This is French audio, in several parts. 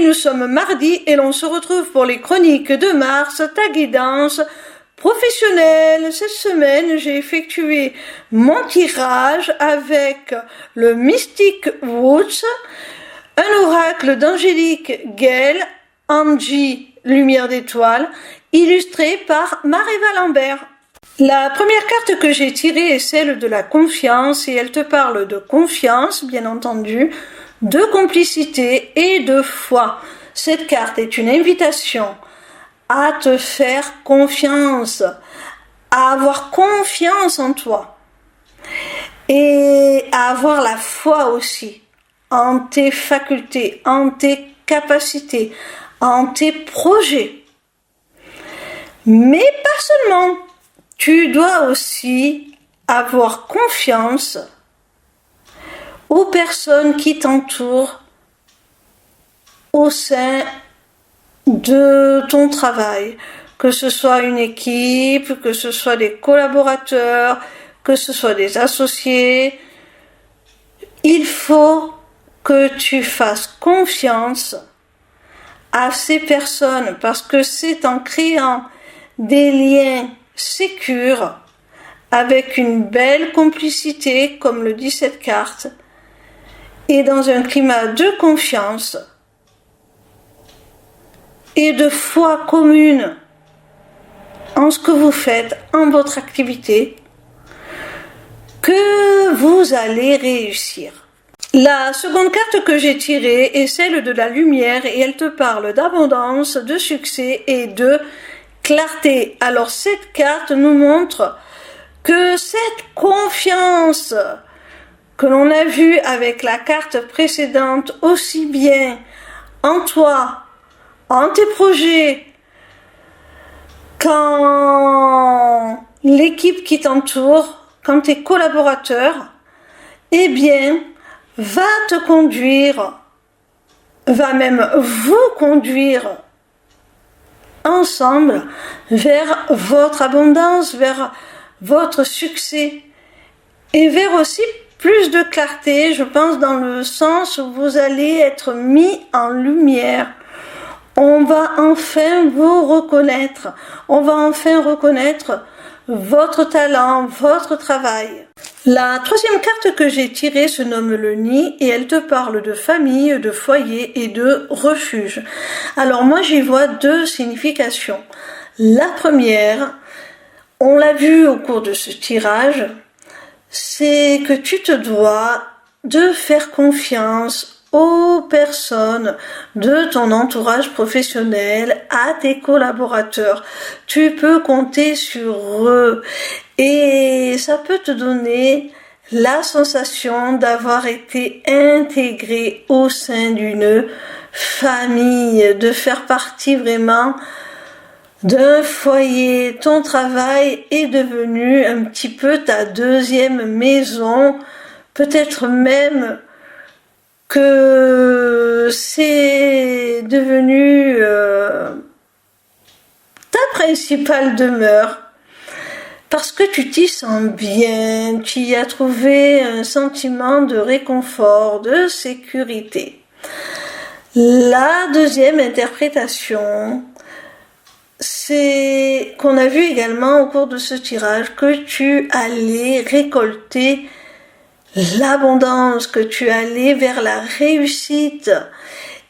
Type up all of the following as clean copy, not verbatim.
nous sommes mardi et l'on se retrouve pour les chroniques de Mars, ta guidance professionnelle. Cette semaine, j'ai effectué mon tirage avec le Mystic Woods, un oracle d'Angélique Gaël, Angie, Lumière d'étoile, illustré par Maréva Lambert. La première carte que j'ai tirée est celle de la confiance et elle te parle de confiance, bien entendu, de complicité et de foi. Cette carte est une invitation à te faire confiance, à avoir confiance en toi et à avoir la foi aussi en tes facultés, en tes capacités, en tes projets. Mais pas seulement. Tu dois aussi avoir confiance aux personnes qui t'entourent au sein de ton travail, que ce soit une équipe, que ce soit des collaborateurs, que ce soit des associés. Il faut que tu fasses confiance à ces personnes parce que c'est en créant des liens sécures avec une belle complicité, comme le dit cette carte, et dans un climat de confiance et de foi commune en ce que vous faites, en votre activité, que vous allez réussir. La seconde carte que j'ai tirée est celle de la lumière et elle te parle d'abondance, de succès et de clarté. Alors cette carte nous montre que cette confiance que l'on a vue avec la carte précédente, aussi bien en toi, en tes projets, qu'en l'équipe qui t'entoure, qu'en tes collaborateurs, eh bien, va te conduire, va même vous conduire ensemble vers votre abondance, vers votre succès et vers aussi plus de clarté, je pense, dans le sens où vous allez être mis en lumière. On va enfin vous reconnaître, on va enfin reconnaître votre talent, votre travail. La troisième carte que j'ai tirée se nomme le nid et elle te parle de famille, de foyer et de refuge. Alors moi j'y vois deux significations. La première, on l'a vu au cours de ce tirage, c'est que tu te dois de faire confiance aux personnes de ton entourage professionnel, à tes collaborateurs. Tu peux compter sur eux et ça peut te donner la sensation d'avoir été intégré au sein d'une famille, de faire partie vraiment d'un foyer. Ton travail est devenu un petit peu ta deuxième maison, peut-être même que c'est devenu ta principale demeure parce que tu t'y sens bien, tu y as trouvé un sentiment de réconfort, de sécurité. La deuxième interprétation, c'est qu'on a vu également au cours de ce tirage que tu allais récolter l'abondance, que tu allais vers la réussite.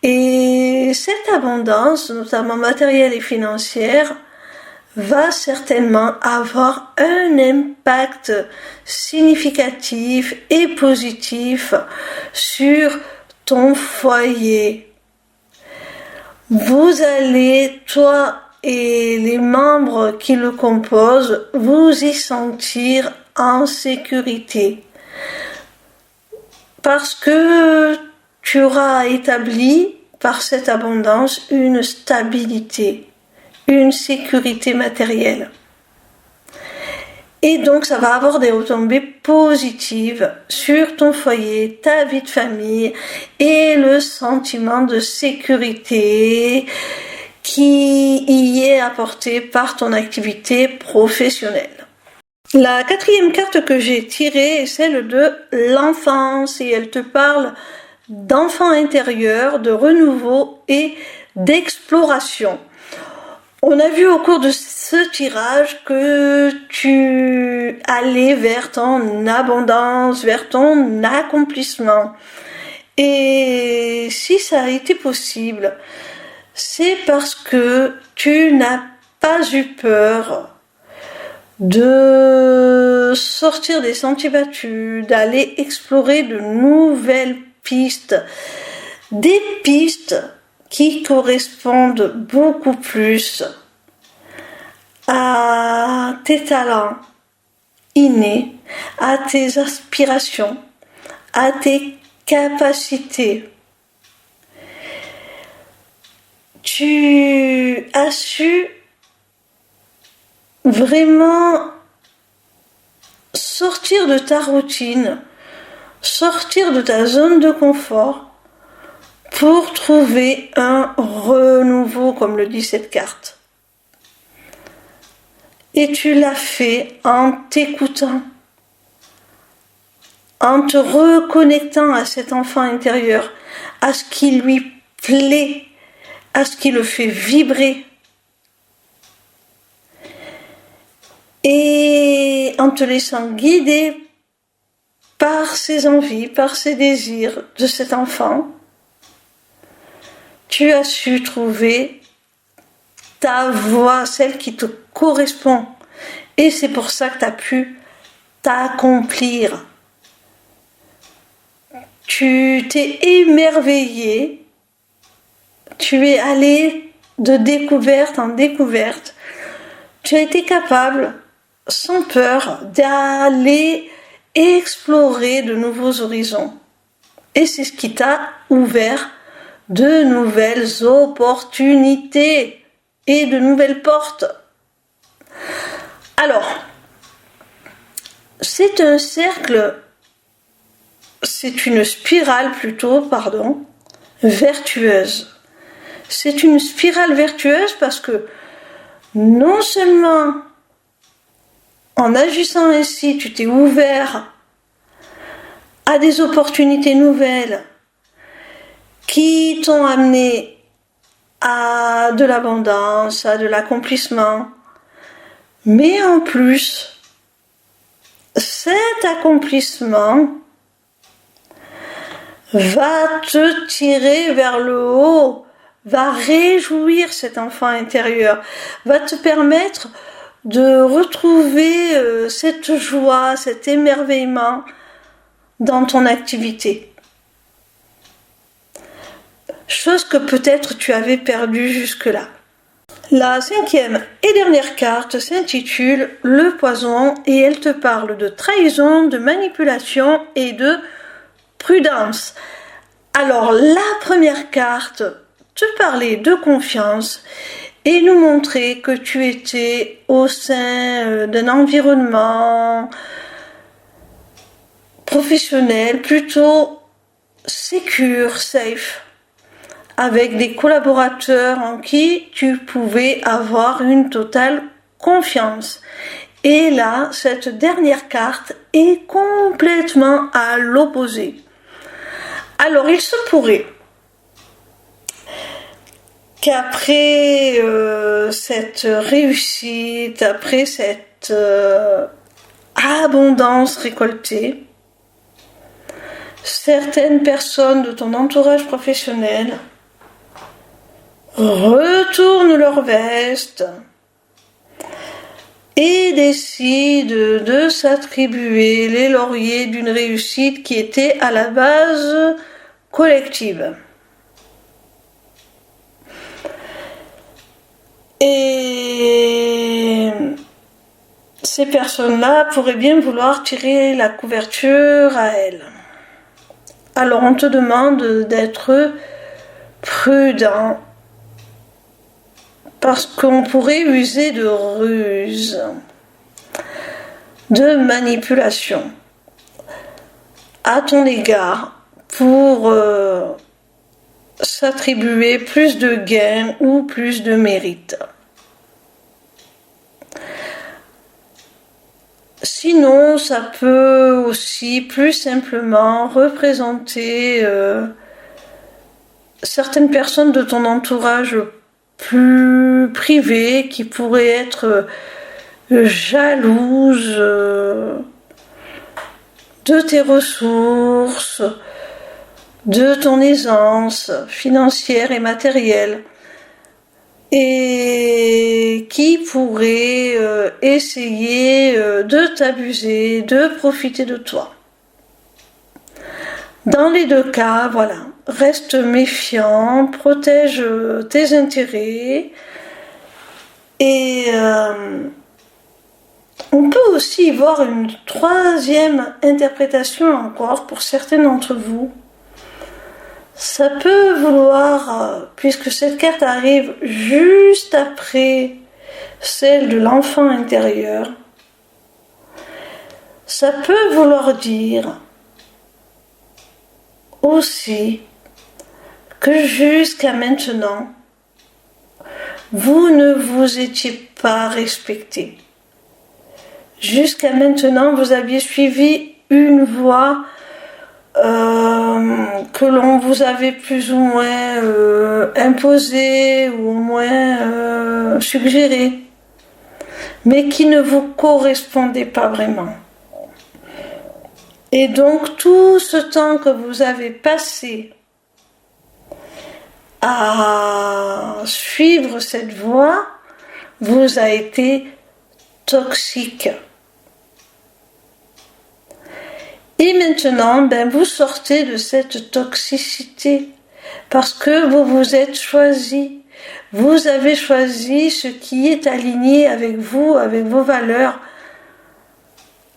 Et cette abondance, notamment matérielle et financière, va certainement avoir un impact significatif et positif sur ton foyer. Vous allez, toi et les membres qui le composent, vous y sentir en sécurité. Parce que tu auras établi par cette abondance une stabilité, une sécurité matérielle. Et donc ça va avoir des retombées positives sur ton foyer, ta vie de famille et le sentiment de sécurité qui y est apporté par ton activité professionnelle. La quatrième carte que j'ai tirée est celle de l'enfance et elle te parle d'enfant intérieur, de renouveau et d'exploration. On a vu au cours de ce tirage que tu allais vers ton abondance, vers ton accomplissement. Et si ça a été possible, c'est parce que tu n'as pas eu peur de sortir des sentiers battus, d'aller explorer de nouvelles pistes, des pistes qui correspondent beaucoup plus à tes talents innés, à tes aspirations, à tes capacités. Tu as su vraiment sortir de ta routine, sortir de ta zone de confort pour trouver un renouveau, comme le dit cette carte. Et tu l'as fait en t'écoutant, en te reconnectant à cet enfant intérieur, à ce qui lui plaît, à ce qui le fait vibrer. Et en te laissant guider par ses envies, par ses désirs de cet enfant, tu as su trouver ta voie, celle qui te correspond. Et c'est pour ça que tu as pu t'accomplir. Tu t'es émerveillé, tu es allé de découverte en découverte, tu as été capable, sans peur, d'aller explorer de nouveaux horizons. Et c'est ce qui t'a ouvert de nouvelles opportunités et de nouvelles portes. Alors, c'est un cercle, c'est une spirale plutôt, vertueuse. C'est une spirale vertueuse parce que non seulement en agissant ainsi, tu t'es ouvert à des opportunités nouvelles qui t'ont amené à de l'abondance, à de l'accomplissement, mais en plus, cet accomplissement va te tirer vers le haut, va réjouir cet enfant intérieur, va te permettre de retrouver cette joie, cet émerveillement dans ton activité. Chose que peut-être tu avais perdue jusque-là. La 5e et dernière carte s'intitule Le Poison et elle te parle de trahison, de manipulation et de prudence. Alors la première carte te parlait de confiance et nous montrait que tu étais au sein d'un environnement professionnel plutôt secure, safe, avec des collaborateurs en qui tu pouvais avoir une totale confiance. Et là, cette dernière carte est complètement à l'opposé. Alors, il se pourrait qu'après cette réussite, après cette abondance récoltée, certaines personnes de ton entourage professionnel retournent leur veste et décident de s'attribuer les lauriers d'une réussite qui était à la base collective. Et ces personnes-là pourraient bien vouloir tirer la couverture à elles. Alors on te demande d'être prudent parce qu'on pourrait user de ruse, de manipulation à ton égard pour s'attribuer plus de gains ou plus de mérite. Sinon, ça peut aussi plus simplement représenter certaines personnes de ton entourage plus privé qui pourraient être jalouses de tes ressources, de ton aisance financière et matérielle, et qui pourraient essayer de t'abuser, de profiter de toi. Dans les deux cas, voilà, reste méfiant, protège tes intérêts et on peut aussi voir une troisième interprétation encore pour certains d'entre vous. Ça peut vouloir, puisque cette carte arrive juste après celle de l'enfant intérieur, ça peut vouloir dire aussi que jusqu'à maintenant, vous ne vous étiez pas respecté. Jusqu'à maintenant, vous aviez suivi une voie que l'on vous avait plus ou moins imposée ou au moins suggérée, mais qui ne vous correspondait pas vraiment. Et donc tout ce temps que vous avez passé à suivre cette voie vous a été toxique. Et maintenant, vous sortez de cette toxicité parce que vous vous êtes choisi. Vous avez choisi ce qui est aligné avec vous, avec vos valeurs,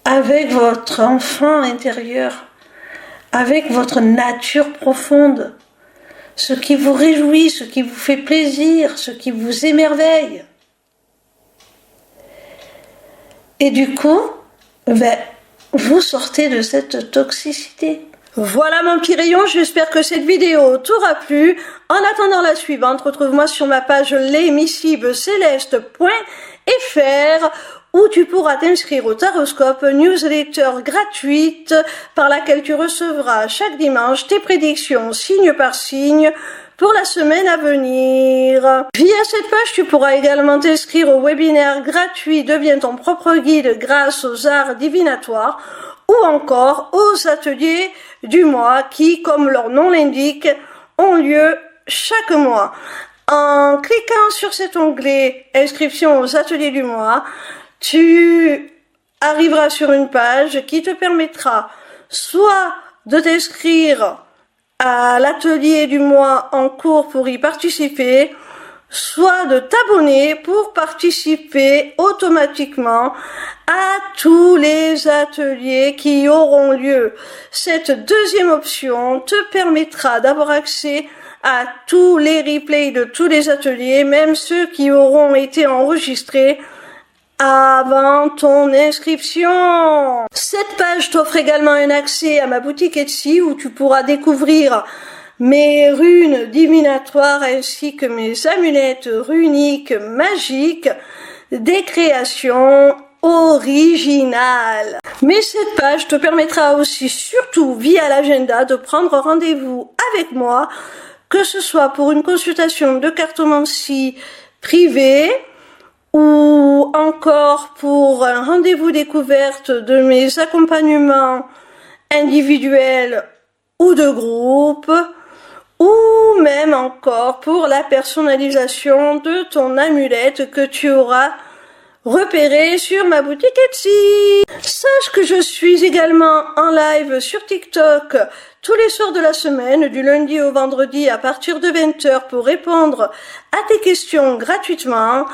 avec votre enfant intérieur, avec votre nature profonde, ce qui vous réjouit, ce qui vous fait plaisir, ce qui vous émerveille. Et du coup, vous sortez de cette toxicité. Voilà mon petit rayon, j'espère que cette vidéo t'aura plu. En attendant la suivante, retrouve-moi sur ma page lesmissiblecéleste.fr où tu pourras t'inscrire au Taroscope, newsletter gratuite par laquelle tu recevras chaque dimanche tes prédictions signe par signe pour la semaine à venir. Via cette page, tu pourras également t'inscrire au webinaire gratuit Deviens ton propre guide grâce aux arts divinatoires ou encore aux ateliers du mois qui, comme leur nom l'indique, ont lieu chaque mois. En cliquant sur cet onglet Inscription aux ateliers du mois, tu arriveras sur une page qui te permettra soit de t'inscrire à l'atelier du mois en cours pour y participer, soit de t'abonner pour participer automatiquement à tous les ateliers qui auront lieu. Cette deuxième option te permettra d'avoir accès à tous les replays de tous les ateliers, même ceux qui auront été enregistrés avant ton inscription. Cette page t'offre également un accès à ma boutique Etsy où tu pourras découvrir mes runes divinatoires ainsi que mes amulettes runiques magiques, des créations originales. Mais cette page te permettra aussi, surtout via l'agenda, de prendre rendez-vous avec moi, que ce soit pour une consultation de cartomancie privée ou encore pour un rendez-vous découverte de mes accompagnements individuels ou de groupe, ou même encore pour la personnalisation de ton amulette que tu auras repérée sur ma boutique Etsy. Sache que je suis également en live sur TikTok tous les soirs de la semaine, du lundi au vendredi à partir de 20h pour répondre à tes questions gratuitement,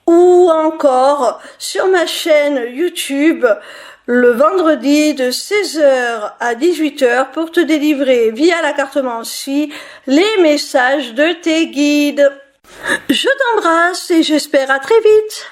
ou encore sur ma chaîne YouTube le vendredi de 16h à 18h pour te délivrer via la cartomancie les messages de tes guides. Je t'embrasse et j'espère à très vite.